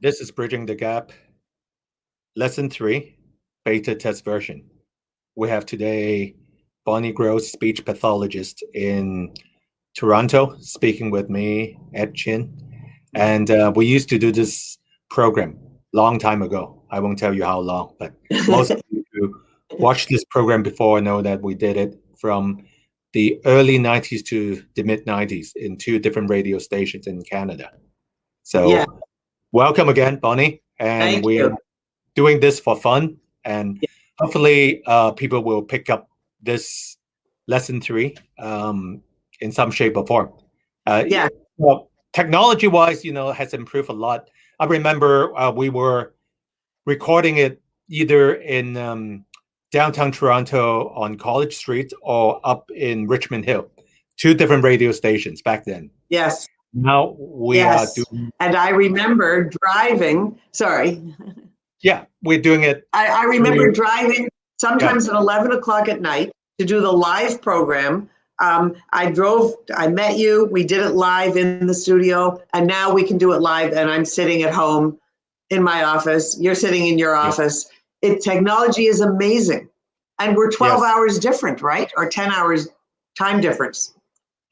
This is Bridging the Gap, Lesson 3, Beta Test Version. We have today Bonnie Gross, speech pathologist in Toronto, speaking with me, Ed Chin. And we used to do this program long time ago. I won't tell you how long, but most of you who watched this program before know that we did it from the early 90s to the mid 90s in 2 different radio stations in Canada. So Yeah. Welcome again, Bonnie. And Thank we're you. doing this for fun. And hopefully people will pick up this lesson 3 in some shape or form. Yeah. Well, technology-wise, has improved a lot. I remember we were recording it either in downtown Toronto on College Street or up in Richmond Hill, 2 different radio stations back then. Yes. Now we are doing. And I remember driving. Sorry. Yeah, we're doing it. I remember driving sometimes at 11 o'clock at night to do the live program. I met you, we did it live in the studio, and now we can do it live, and I'm sitting at home in my office. You're sitting in your office. Technology is amazing. And we're 12 hours different, right? Or 10 hours time difference.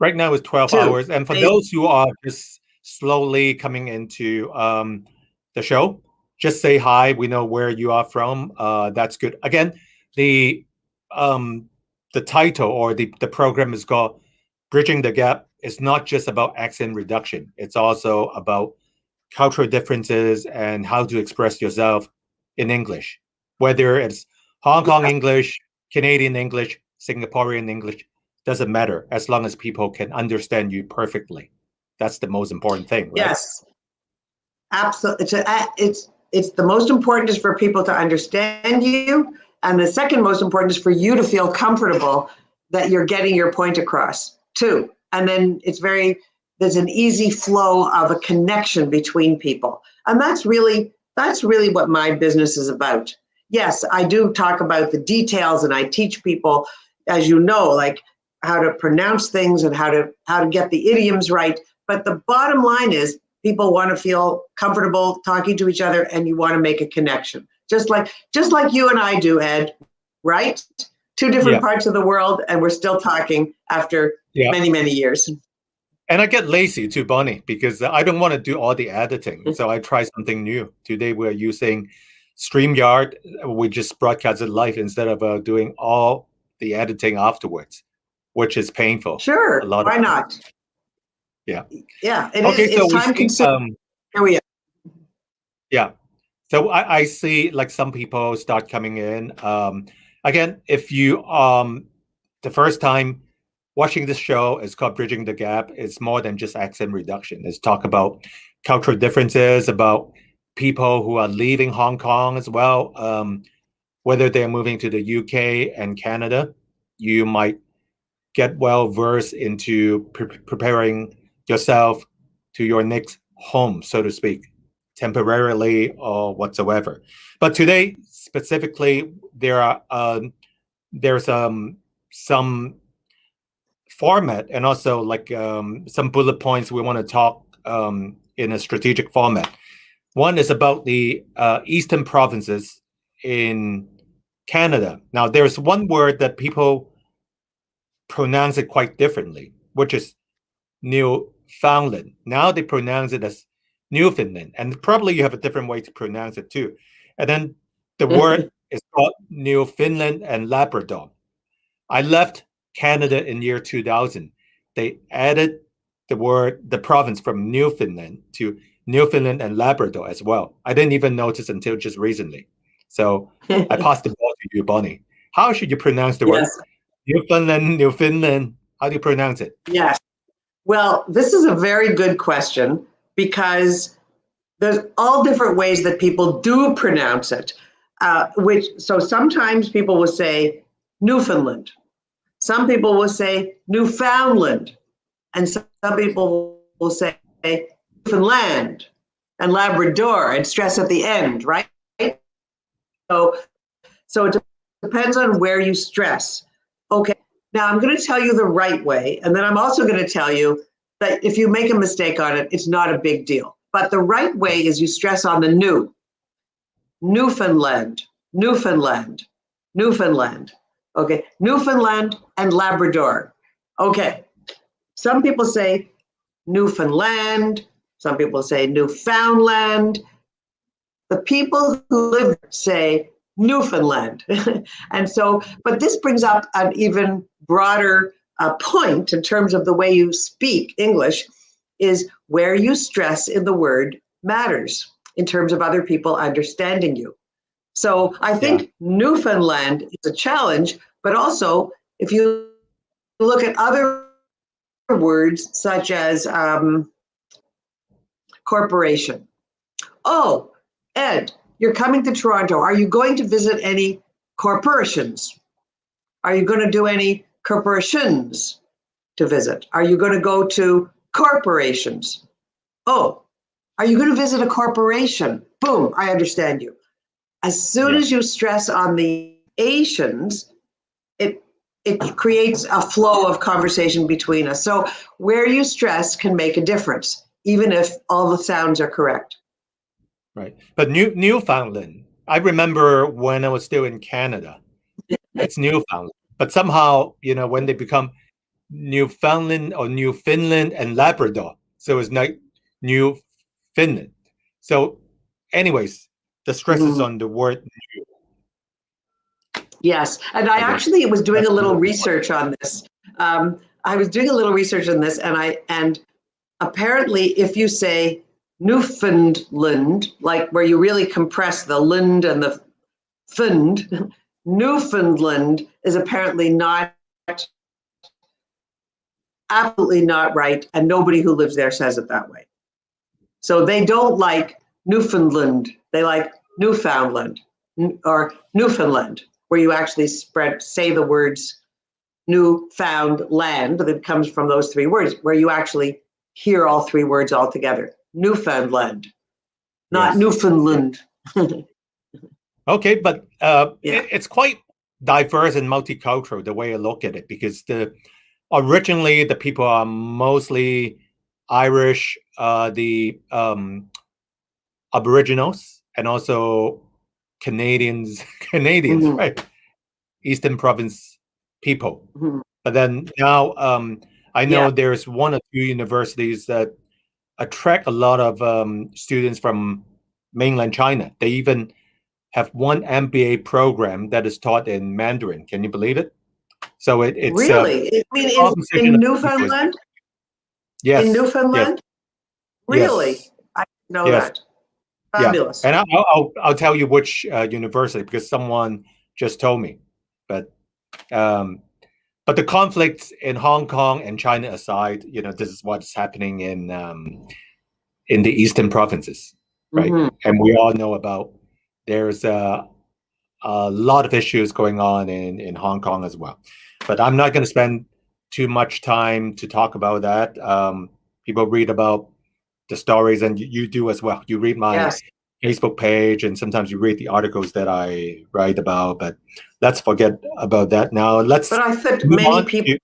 Right now it's 12 hours. And for those who are just slowly coming into the show, just say hi. We know where you are from. That's good. Again, the title or the program is called Bridging the Gap. It's not just about accent reduction. It's also about cultural differences and how to express yourself in English, whether it's Hong Kong English, Canadian English, Singaporean English. Doesn't matter as long as people can understand you perfectly. That's the most important thing, right? Yes, absolutely. It's the most important is for people to understand you, and the second most important is for you to feel comfortable that you're getting your point across too. And then there's an easy flow of a connection between people, and that's really what my business is about. Yes, I do talk about the details, and I teach people, as you know, like how to pronounce things and how to get the idioms right. But the bottom line is people want to feel comfortable talking to each other, and you want to make a connection. Just like you and I do, Ed, right? 2 different parts of the world, and we're still talking after many, many years. And I get lazy too, Bonnie, because I don't want to do all the editing. So I try something new. Today we're using StreamYard. We just broadcast it live instead of doing all the editing afterwards, which is painful. Sure, why not? Yeah. Yeah, it's time consuming. Here we are. Yeah. So I see like some people start coming in. Again, if you the first time watching this show, is called Bridging the Gap. It's more than just accent reduction. It's talk about cultural differences, about people who are leaving Hong Kong as well, whether they're moving to the UK and Canada. You might get well versed into preparing yourself to your next home, so to speak, temporarily or whatsoever. But today, specifically, there's some format and also like some bullet points we want to talk in a strategic format. One is about the eastern provinces in Canada. Now, there's one word that people pronounce it quite differently, which is Newfoundland. Now they pronounce it as Newfoundland, and probably you have a different way to pronounce it too. And then the word is called Newfoundland and Labrador. I left Canada in year 2000. They added the province from Newfoundland to Newfoundland and Labrador as well. I didn't even notice until just recently. So I passed the ball to you, Bonnie. How should you pronounce the word? Newfoundland. How do you pronounce it? Yes. Well, this is a very good question because there's all different ways that people do pronounce it. So sometimes people will say Newfoundland. Some people will say Newfoundland. And some people will say Newfoundland and Labrador and stress at the end, right? So it depends on where you stress. Okay, now I'm going to tell you the right way. And then I'm also going to tell you that if you make a mistake on it, it's not a big deal. But the right way is you stress on the new. Newfoundland, Newfoundland, Newfoundland. Okay, Newfoundland and Labrador. Okay, some people say Newfoundland, some people say Newfoundland. The people who live say Newfoundland. And so, but this brings up an even broader point in terms of the way you speak English, is where you stress in the word matters in terms of other people understanding you. So I think Newfoundland is a challenge, but also if you look at other words such as corporation. Oh, Ed, you're coming to Toronto. Are you going to visit any corporations? Are you going to do any corporations to visit? Are you going to go to corporations? Oh, are you going to visit a corporation? Boom, I understand you. As soon as you stress on the Asians, it creates a flow of conversation between us. So where you stress can make a difference, even if all the sounds are correct. Right. But Newfoundland, I remember when I was still in Canada, it's Newfoundland. But somehow, when they become Newfoundland or Newfoundland and Labrador, so it's like Newfoundland. So anyways, the stress is on the word new. Yes, and I actually was doing a little research on this. I was doing a little research on this, and apparently, if you say Newfoundland, like where you really compress the "lind" and the "fund," Newfoundland is apparently absolutely not right, and nobody who lives there says it that way. So they don't like Newfoundland; they like Newfoundland or Newfoundland, where you actually say the words "new-found land" that comes from those three words, where you actually hear all three words all together. Newfoundland, not Newfoundland. Okay, but it's quite diverse and multicultural the way I look at it, because originally the people are mostly Irish, the Aboriginals, and also Canadians, right? Eastern Province people. But then now I know there's one or two universities that attract a lot of students from mainland China. They even have one MBA program that is taught in Mandarin. Can you believe it? So it's really? I mean, in Newfoundland? Yes. In Newfoundland? Yes. Really? Yes. I didn't know that. Fabulous. Yeah. And I'll tell you which university, because someone just told me. But the conflicts in Hong Kong and China aside, this is what's happening in the eastern provinces, right? And we all know about there's a lot of issues going on in Hong Kong as well. But I'm not going to spend too much time to talk about that. People read about the stories, and you do as well. You read my Facebook page, and sometimes you read the articles that I write about. But let's forget about that now. But I think many people.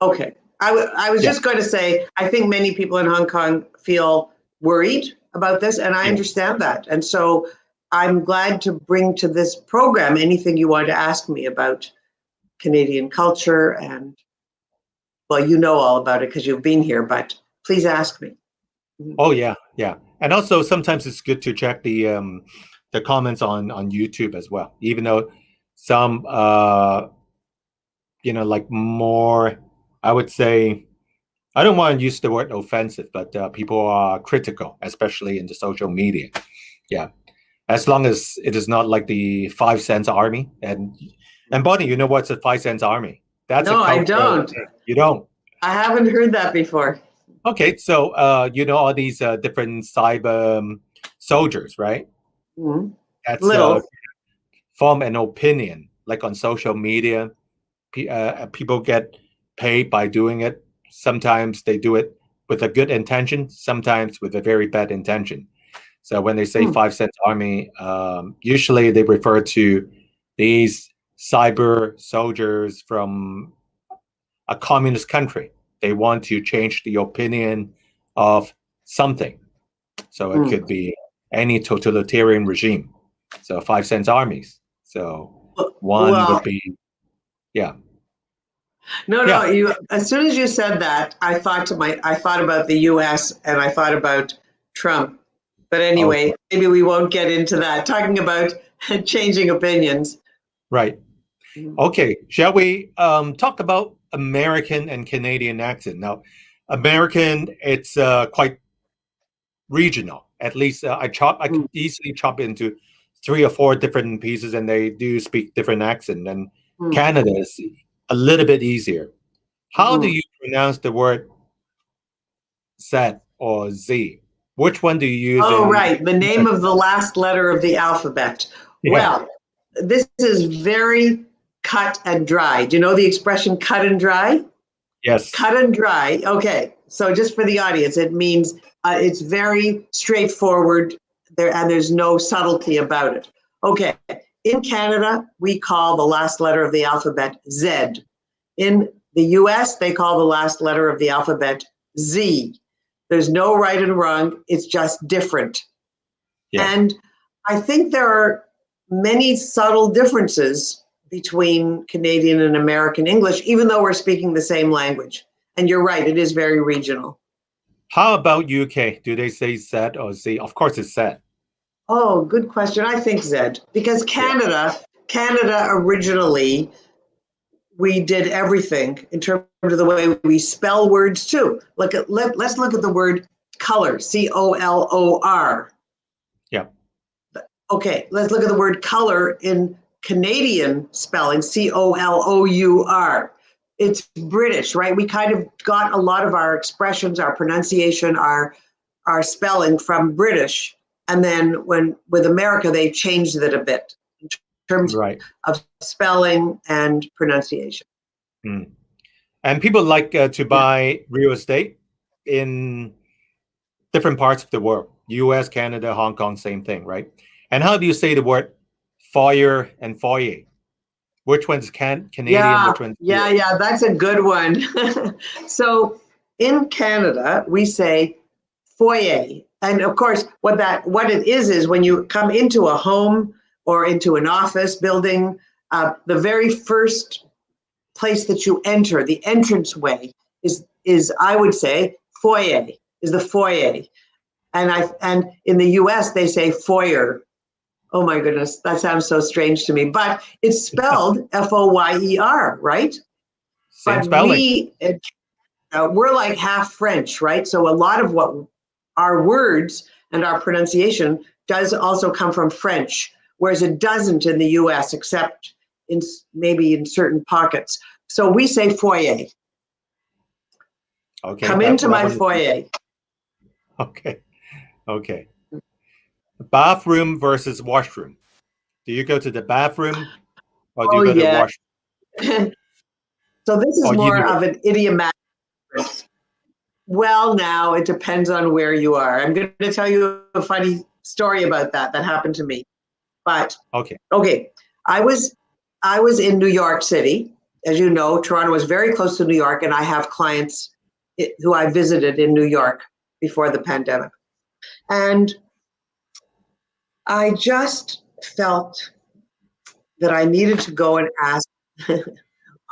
Okay, I was just going to say, I think many people in Hong Kong feel worried about this, and I understand that. And so I'm glad to bring to this program anything you want to ask me about Canadian culture, and well, you know all about it because you've been here, but please ask me. Oh yeah. And also sometimes it's good to check the comments on YouTube as well, even though some like more, I would say, I don't want to use the word offensive, but people are critical, especially in the social media. Yeah. As long as it is not like the 5 Cents Army. And Bonnie, you know what's a 5 Cents Army? I don't. You don't? I haven't heard that before. Okay, so all these different cyber soldiers, right? That's form an opinion, like on social media. People get paid by doing it. Sometimes they do it with a good intention, sometimes with a very bad intention. So when they say 5 Cents Army, usually they refer to these cyber soldiers from a communist country. They want to change the opinion of something. So it could be any totalitarian regime. So 5 cents armies. So one Well, would be, yeah. no, Yeah. you, as soon as you said that, I thought about the US and I thought about Trump. But anyway, Okay. maybe we won't get into that. Talking about changing opinions. Right. Okay. Shall we talk about American and Canadian accent? Now, American, it's quite regional. At least I could easily chop into 3 or 4 different pieces, and they do speak different accent. And Canada is a little bit easier. How do you pronounce the word Z or Z? Which one do you use Oh, in? right. The name of the last letter of the alphabet. Yeah. Well, this is very cut and dry. Do you know the expression cut and dry? Yes. Cut and dry. Okay. So just for the audience, it means it's very straightforward there, and there's no subtlety about it. Okay. In Canada, we call the last letter of the alphabet Z. In the US, they call the last letter of the alphabet Z. There's no right and wrong. It's just different. Yeah. And I think there are many subtle differences between Canadian and American English, even though we're speaking the same language. And you're right, it is very regional. How about UK? Do they say Z or Z? Of course, it's Z. Oh, good question. I think Z, because Canada originally, we did everything in terms of the way we spell words too. Let's look at the word color, COLOR. Yeah. Okay, let's look at the word color in Canadian spelling, COLOUR. It's British, right? We kind of got a lot of our expressions, our pronunciation, our spelling from British. And then with America, they changed it a bit in terms of spelling and pronunciation. And people like to buy real estate in different parts of the world. US, Canada, Hong Kong, same thing, right? And how do you say the word foyer and foyer? Which one's Canadian? Yeah, which one's yeah, that's a good one. So in Canada, we say foyer. And of course, what it is when you come into a home or into an office building, the very first place that you enter, the entranceway, is I would say foyer, is the foyer. And in the US they say foyer. Oh my goodness, that sounds so strange to me, but it's spelled Foyer, right? same But spelling. we're like half French, right? So a lot of what our words and our pronunciation does also come from French, whereas it doesn't in the US, except maybe in certain pockets. So we say foyer. Okay. Come into my foyer. Okay. Bathroom versus washroom. Do you go to the bathroom or do you go to the washroom? So this is more of an idiomatic difference. Well, now it depends on where you are. I'm going to tell you a funny story about that happened to me. But okay, I was in New York City. As you know, Toronto was very close to New York, and I have clients who I visited in New York before the pandemic. And I just felt that I needed to go and ask,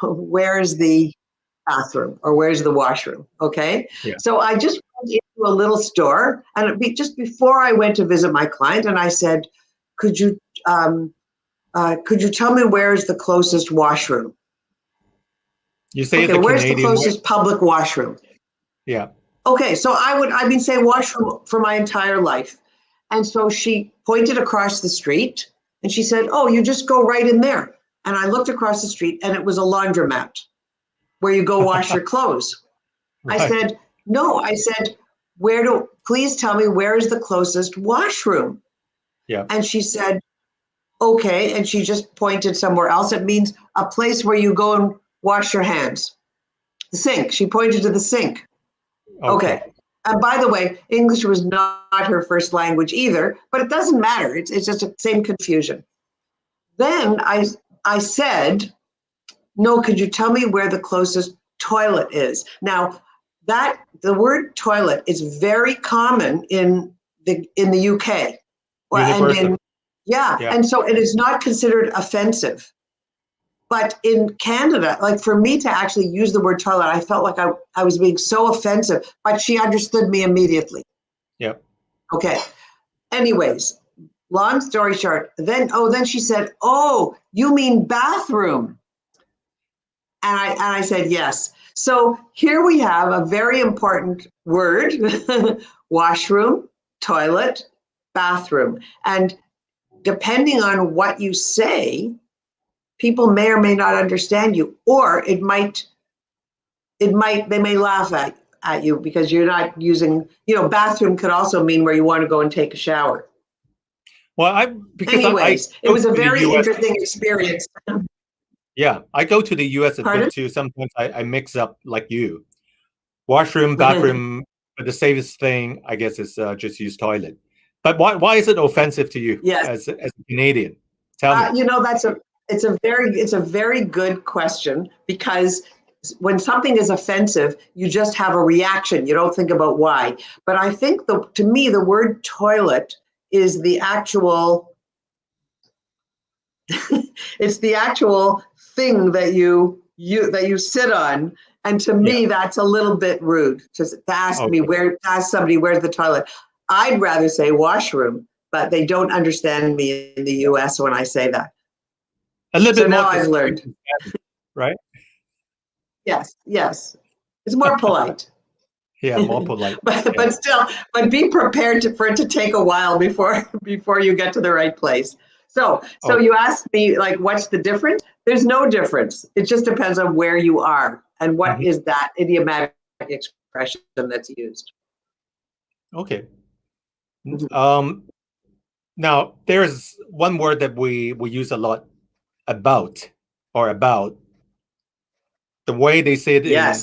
where's the bathroom or where's the washroom? Okay. Yeah. So I just went into a little store, and just before I went to visit my client, and I said, could you tell me where's the closest washroom? You say okay, where's the closest public washroom? Yeah. Okay, so I've been saying washroom for my entire life. And so she pointed across the street and she said, oh, you just go right in there. And I looked across the street and it was a laundromat where you go wash your clothes. Right. I said, no, please tell me where is the closest washroom? Yeah. And she said, okay. And she just pointed somewhere else. It means a place where you go and wash your hands. The sink. She pointed to the sink. Okay. And by the way, English was not her first language either, but it doesn't matter. It's just the same confusion. Then I said, no, could you tell me where the closest toilet is? Now, that the word toilet is very common in the UK. Universal. Yeah, and so it is not considered offensive. But in Canada, like for me to actually use the word toilet, I felt like I was being so offensive, but she understood me immediately. Yep. Okay. Anyways, long story short, then she said, "Oh, you mean bathroom?" And I said, "Yes." So here we have a very important word: washroom, toilet, bathroom. And depending on what you say, people may or may not understand you, or they may laugh at you because you're not using, bathroom could also mean where you want to go and take a shower. Well, Anyways, it was a very interesting experience. Yeah, I go to the US a Pardon? bit too. Sometimes I mix up like you. Washroom, bathroom, but the safest thing, I guess, is just use toilet. But why is it offensive to you Yes. as a Canadian? Tell me. It's a very good question, because when something is offensive, you just have a reaction. You don't think about why. But I think to me, the word toilet is the actual, it's the actual thing that you sit on. And to me, that's a little bit rude to ask somebody where's the toilet. I'd rather say washroom, but they don't understand me in the US when I say that. A little bit now more I've learned. Right? Yes. It's more polite. Yeah, more polite. but still, be prepared for it to take a while before you get to the right place. So you asked me, like, what's the difference? There's no difference. It just depends on where you are and what is that idiomatic expression that's used. Okay. Now there's one word that we use a lot, about. The way they say it in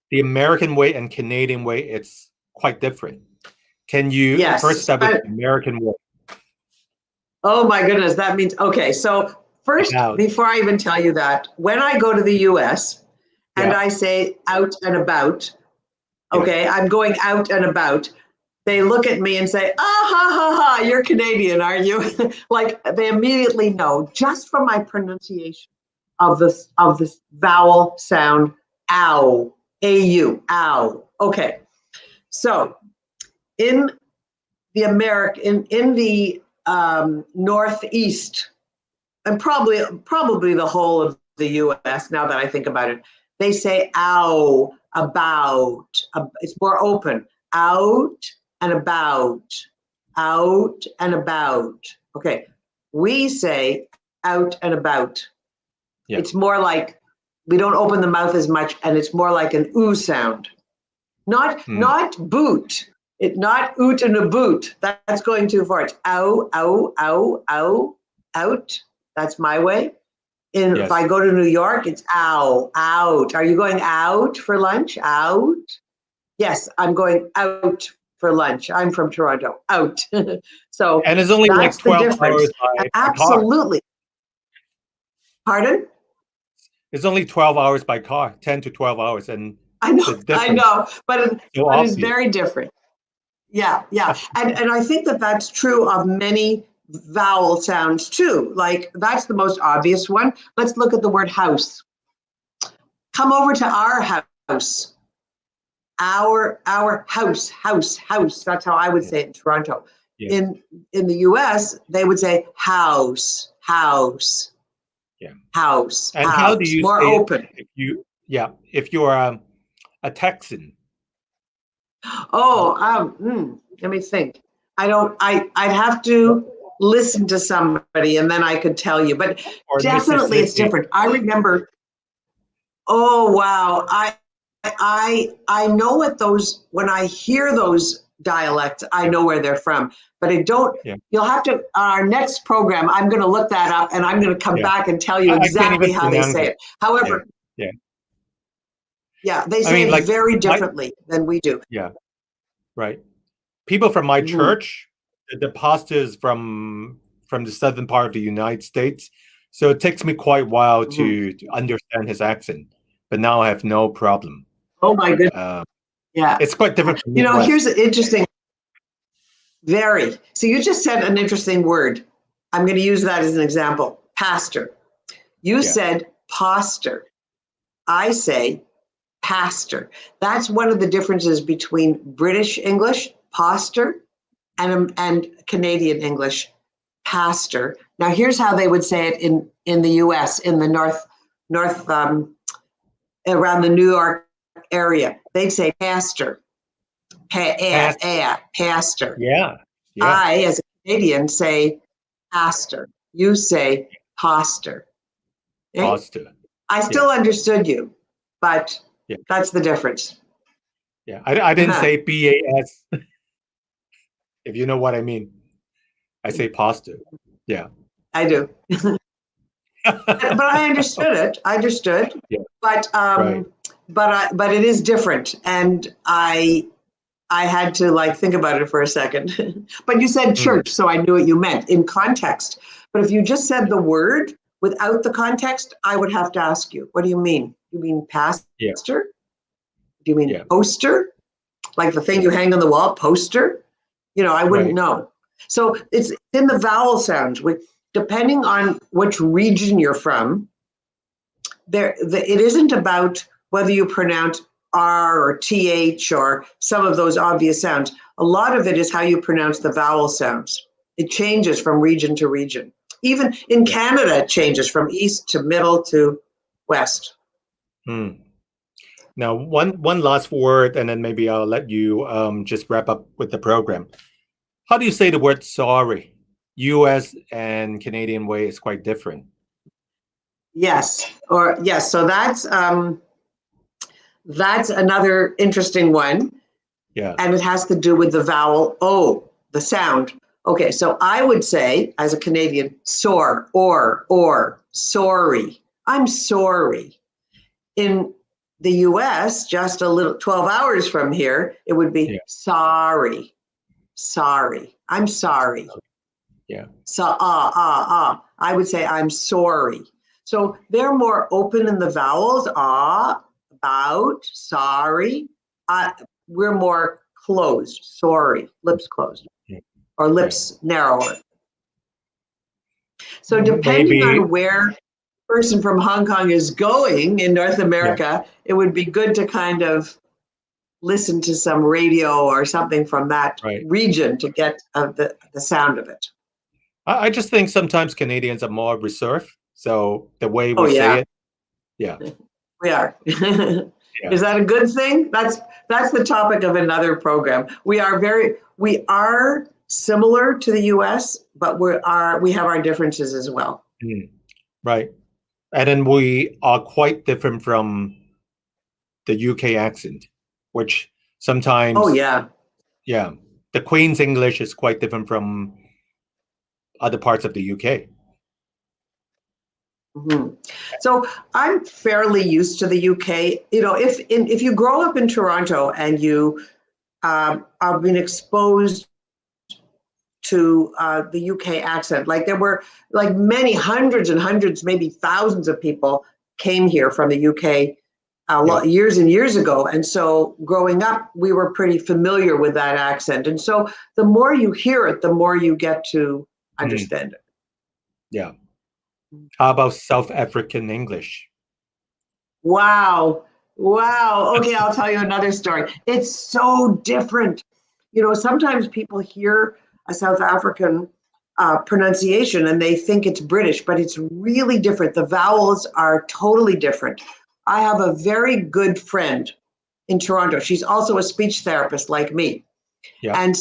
the American way and Canadian way, it's quite different. Can you first start with the American way? Oh my goodness, that means, okay, so first, before I even tell you that, when I go to the US and I say out and about, okay, I'm going out and about, they look at me and say, ha ha ha, you're Canadian, are you? Like, they immediately know just from my pronunciation of this vowel sound, ow, A-U, ow. Okay, so in the Northeast, and probably the whole of the US, now that I think about it, they say ow, about. It's more open. Out and about. Out and about. Okay. We say out and about. Yeah. It's more like we don't open the mouth as much, and it's more like an ooh sound. Not boot. It's not oot and a boot. That's going too far. It's ow, ow, ow, ow, out. That's my way. If I go to New York, it's ow, out. Are you going out for lunch? Out? Yes, I'm going out for lunch. I'm from Toronto. Out. So and it's only like 12 hours by absolutely. Car. Pardon? It's only 12 hours by car, 10 to 12 hours, and I know, but it's very different. Yeah. And I think that's true of many vowel sounds too. Like, that's the most obvious one. Let's look at the word house. Come over to our house. Our house. That's how I would say it in Toronto. Yes. In the US, they would say house. Yeah. House. And house. How do you more say open? If you're a Texan. Let me think. I'd have to listen to somebody and then I could tell you, but definitely it's different. I remember, oh wow, I know what those, when I hear those dialects, I know where they're from, but I don't, you'll have to, our next program, I'm going to look that up and I'm going to come back and tell you exactly how they say it. However, they say it very differently than we do. Yeah, right. People from my church, the pastor is from the southern part of the United States, so it takes me quite a while to understand his accent. But now I have no problem. Oh my goodness! Yeah. It's quite different from You know, Midwest. here's an interesting, very. So you just said an interesting word. I'm going to use that as an example. Pastor. You Yeah. said posture. I say pastor. That's one of the differences between British English, posture, and Canadian English, pastor. Now, here's how they would say it in the U.S. in the north around the New York area. They'd say pastor, pastor. Yeah. Yeah. I, as a Canadian, say pastor. You say pastor. Okay? Positive. I still understood you, but Yeah. that's the difference. Yeah. I didn't say BAS, if you know what I mean. I say positive. Yeah. I do. But I understood it. I understood. Yeah. But Right. but it is different, and I had to like think about it for a second. But you said church, so I knew what you meant in context. But if you just said the word without the context, I would have to ask you, what do you mean? You mean pastor? Yeah. Do you mean Yeah. poster? Like the thing you hang on the wall, poster? You know, I wouldn't Right. know. So it's in the vowel sounds. Depending on which region you're from, it isn't about whether you pronounce R or TH or some of those obvious sounds. A lot of it is how you pronounce the vowel sounds. It changes from region to region. Even in Yeah. Canada, it changes from east to middle to west. Hmm. Now, one last word, and then maybe I'll let you just wrap up with the program. How do you say the word sorry? U.S. and Canadian way is quite different. Yes, or yes. So that's another interesting one. Yeah. And it has to do with the vowel O, the sound. Okay, so I would say, as a Canadian, sore, or, sorry. I'm sorry. In the US, just a little 12 hours from here, it would be sorry. Sorry. I'm sorry. Yeah. So, I would say I'm sorry. So they're more open in the vowels, about, sorry. We're more closed, sorry, lips closed, or lips narrower. So depending Maybe. on where person from Hong Kong is going in North America, it would be good to kind of listen to some radio or something from that region to get the sound of it. I just think sometimes Canadians are more reserved. So the way we say it, we are. Is that a good thing? That's the topic of another program. We are similar to the US, but we have our differences as well. Right. And then we are quite different from the UK accent, which sometimes the Queen's English is quite different from other parts of the UK. Mm-hmm. So I'm fairly used to the UK. You know, if you grow up in Toronto and you have been exposed to the UK accent, like there were like many hundreds and hundreds, maybe thousands of people came here from the UK years and years ago. And so growing up, we were pretty familiar with that accent. And so the more you hear it, the more you get to understand it. Yeah. How about South African English? Wow. Okay, I'll tell you another story. It's so different. You know, sometimes people hear a South African pronunciation and they think it's British, but it's really different. The vowels are totally different. I have a very good friend in Toronto. She's also a speech therapist like me. Yeah. And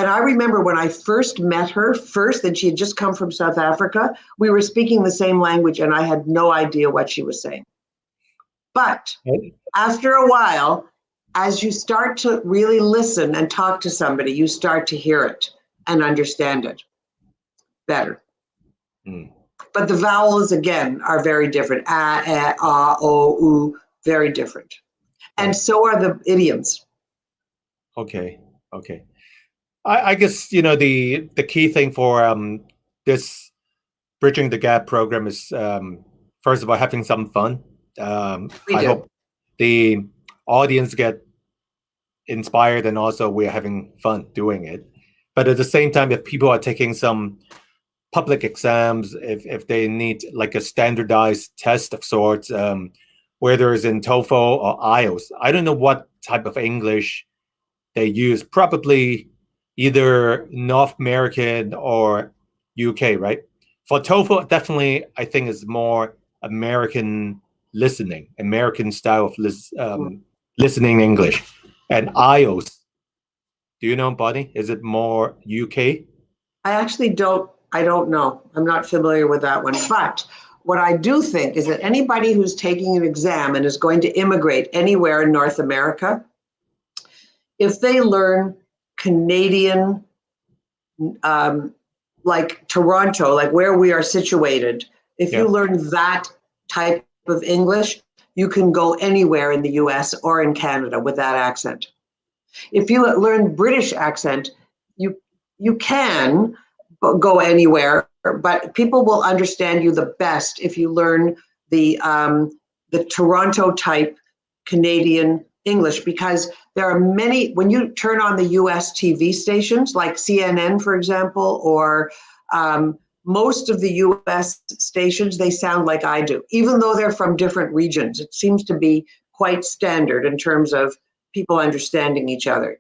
I remember when I first met her, and she had just come from South Africa, we were speaking the same language and I had no idea what she was saying. But after a while, as you start to really listen and talk to somebody, you start to hear it and understand it better. But the vowels, again, are very different. O, very different. And so are the idioms. Okay. I guess, you know, the key thing for this Bridging the Gap program is, first of all, having some fun. I hope the audience get inspired, and also we're having fun doing it. But at the same time, if people are taking some public exams, if they need like a standardized test of sorts, whether it's in TOEFL or IELTS, I don't know what type of English they use. Probably either North American or UK, right? For TOEFL, definitely, I think it's more American listening, American style of listening English. And IELTS, do you know, Bonnie? Is it more UK? I don't know. I'm not familiar with that one. But what I do think is that anybody who's taking an exam and is going to immigrate anywhere in North America, if they learn Canadian, like Toronto, like where we are situated, if you learn that type of English, you can go anywhere in the US or in Canada with that accent. If you learn British accent, you can go anywhere, but people will understand you the best if you learn the Toronto type Canadian English, because there are many, when you turn on the US TV stations like CNN, for example, or most of the US stations, they sound like I do, even though they're from different regions. It seems to be quite standard in terms of people understanding each other.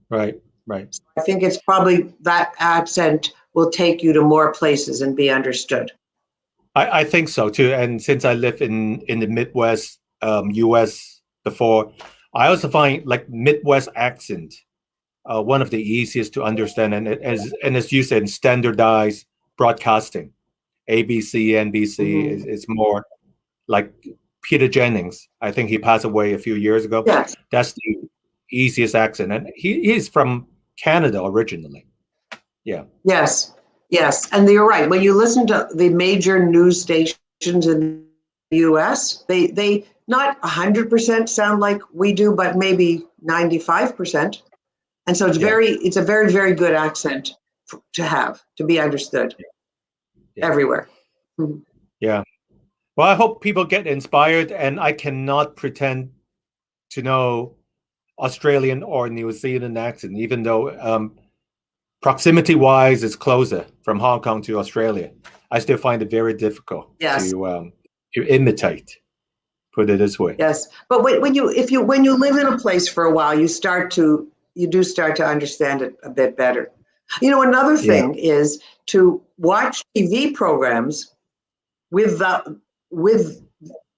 Right, right. I think it's probably that accent will take you to more places and be understood. I think so too. And since I live in the Midwest, US before, I also find like Midwest accent one of the easiest to understand, and as you said, standardized broadcasting, ABC, NBC is more like Peter Jennings. I think he passed away a few years ago. Yes. That's the easiest accent, and he's from Canada originally. Yeah. Yes. Yes. And you're right. When you listen to the major news stations in the US, they not 100% sound like we do, but maybe 95%. And so it's a very, very good accent to have, to be understood everywhere. Yeah. Well, I hope people get inspired, and I cannot pretend to know Australian or New Zealand accent, even though proximity-wise it's closer from Hong Kong to Australia. I still find it very difficult to imitate. Put it this way. Yes, but when you live in a place for a while, you do start to understand it a bit better. You know, another thing is to watch TV programs with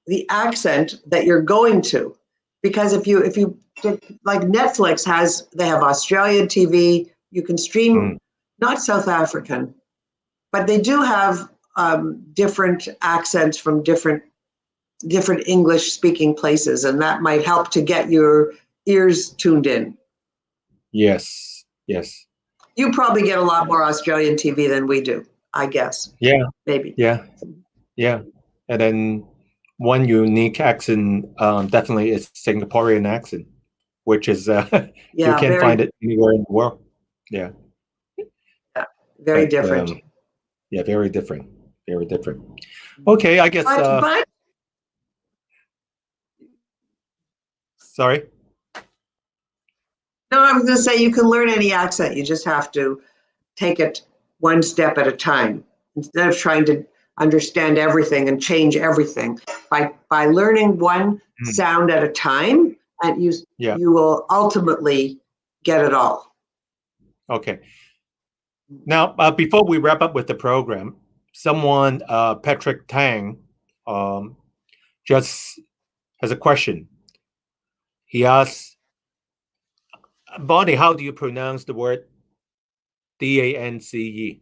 the accent that you're going to, because if you like Netflix they have Australian TV, you can stream, not South African, but they do have different accents from different English speaking places, and that might help to get your ears tuned in. Yes. You probably get a lot more Australian TV than we do, I guess. Yeah. Maybe. Yeah. And then one unique accent definitely is Singaporean accent, which is you can't find it anywhere in the world. Yeah. Very different. Very different. Very different. Okay, I guess. But sorry. No, I was going to say you can learn any accent. You just have to take it one step at a time instead of trying to understand everything and change everything. By learning one sound at a time, and you will ultimately get it all. Okay. Now, before we wrap up with the program, someone, Patrick Tang, just has a question. He asks, Bonnie, how do you pronounce the word DANCE?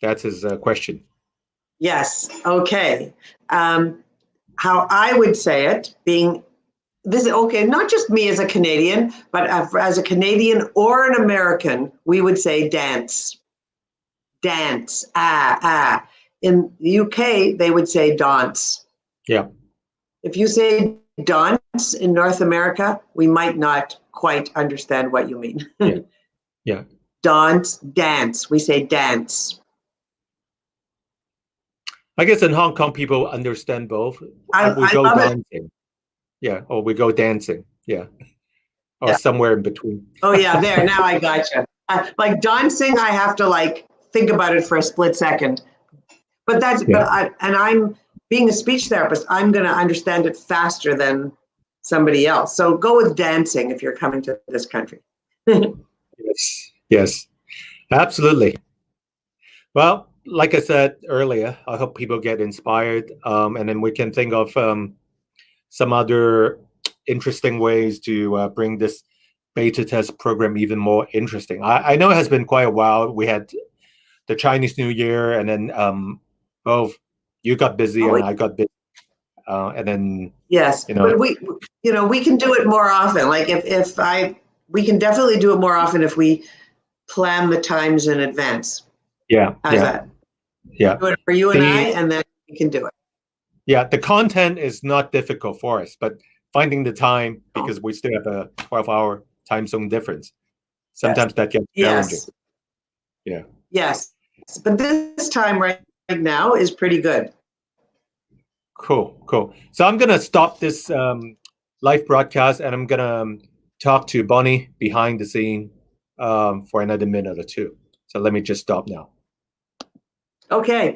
That's his question. Yes. Okay. How I would say it, being this is okay, not just me as a Canadian, but as a Canadian or an American, we would say dance. Dance. In the UK, they would say dance. Yeah. If you say dance in North America, we might not quite understand what you mean. Yeah. Dance. We say dance. I guess in Hong Kong, people understand both. We go dancing. Yeah, or we go dancing. Yeah. or Yeah. somewhere in between. Oh yeah, there. Now I gotcha. Like dancing, I have to like think about it for a split second. But I'm being a speech therapist. I'm going to understand it faster than somebody else. So go with dancing if you're coming to this country. Yes, yes, absolutely. Well, like I said earlier, I hope people get inspired, and then we can think of some other interesting ways to bring this beta test program even more interesting. I know it has been quite a while. We had the Chinese New Year, and then both you got busy Oh, and I got busy, and then yes, you know, but we can do it more often. Like we can definitely do it more often if we plan the times in advance. yeah, How's yeah, that? yeah. Do it for you and I, The and then we can do it. Yeah, the content is not difficult for us, but finding the time, Oh. because we still have a 12-hour time zone difference. Yes. Sometimes that gets challenging. Yes. Yeah. Yes. But this time right now is pretty good. Cool, cool. So I'm gonna stop this live broadcast, and I'm gonna talk to Bonnie behind the scene for another minute or two. So let me just stop now. Okay.